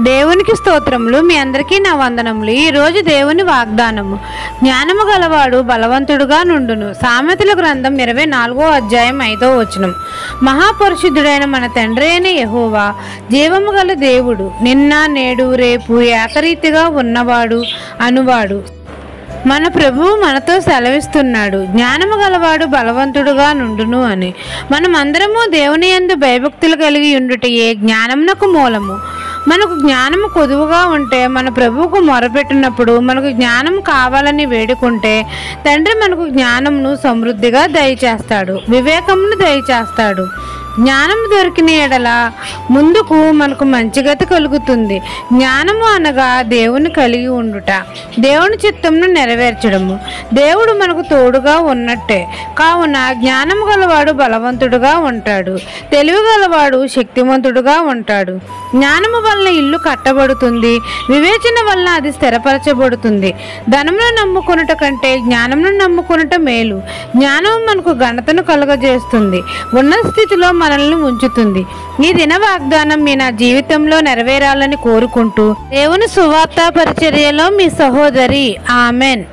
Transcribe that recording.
దేవునికి స్తోత్రములు. మీ అందరికీ నా వందనములు. ఈరోజు దేవుని వాగ్దానము, జ్ఞానము గలవాడు బలవంతుడుగా నుండును. సామెతల గ్రంథం 24వ అధ్యాయం 5వ వచనం. మహాపరిశుద్ధుడైన మన తండ్రి అయిన యెహోవా జీవము గల దేవుడు, నిన్న నేడు రేపు ఏకరీతిగా ఉన్నవాడు అనువాడు. మన ప్రభువు మనతో సెలవిస్తున్నాడు, జ్ఞానము గలవాడు బలవంతుడుగా నుండును అని. మనమందరము దేవుని యందు భయభక్తులు కలిగి ఉండుటయే జ్ఞానమునకు మూలము. మనకు జ్ఞానము కొదువుగా ఉంటే, మన ప్రభువుకు మొరపెట్టినప్పుడు మనకు జ్ఞానం కావాలని వేడుకుంటే, తండ్రి మనకు జ్ఞానమును సమృద్ధిగా దయచేస్తాడు, వివేకమును దయచేస్తాడు. జ్ఞానము దొరికిన ఎడల ముందుకు మనకు మంచి గతి కలుగుతుంది. జ్ఞానము అనగా దేవుని కలిగి ఉండుట, దేవుని చిత్తమును నెరవేర్చడము. దేవుడు మనకు తోడుగా ఉన్నట్టే. కావున జ్ఞానము గలవాడు బలవంతుడుగా ఉంటాడు, తెలివి గలవాడు శక్తివంతుడుగా ఉంటాడు. జ్ఞానము వలన ఇల్లు కట్టబడుతుంది, వివేచన వలన అది స్థిరపరచబడుతుంది. ధనమును నమ్ముకొనుట కంటే జ్ఞానమును నమ్ముకొనుట మేలు. జ్ఞానము మనకు ఘనతను కలుగజేస్తుంది, ఉన్నత స్థితిలో మనల్ని ఉంచుతుంది. ఈ దిన వాగ్దానం మీ నా జీవితంలో నెరవేరాలని కోరుకుంటూ, దేవుని సువార్త పరిచర్యలో మీ సహోదరి. ఆమెన్.